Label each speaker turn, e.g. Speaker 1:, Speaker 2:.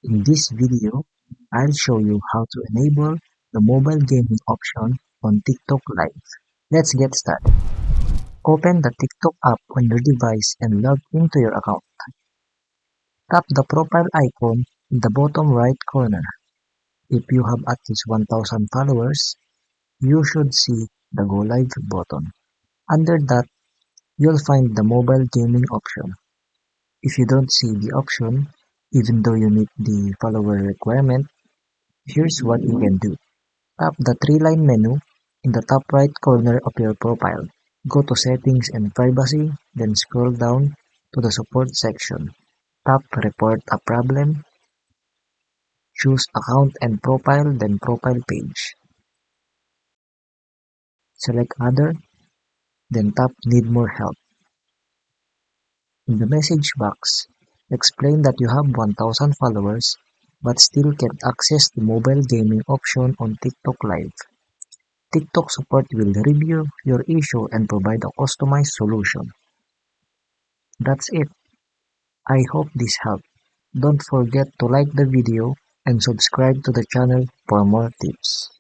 Speaker 1: In this video, I'll show you how to enable the mobile gaming option on TikTok Live. Let's get started. Open the TikTok app on your device and log into your account. Tap the profile icon in the bottom right corner. If you have at least 1,000 followers, you should see the Go Live button. Under that, you'll find the mobile gaming option. If you don't see the option, even though you meet the follower requirement, here's what you can do. Tap the three-line menu in the top right corner of your profile. Go to Settings and Privacy, then scroll down to the Support section. Tap Report a Problem, choose Account and Profile, then Profile Page. Select Other, then tap Need More Help. In the message box, explain that you have 1,000 followers but still can't access the mobile gaming option on TikTok Live. TikTok support will review your issue and provide a customized solution. That's it. I hope this helped. Don't forget to like the video and subscribe to the channel for more tips.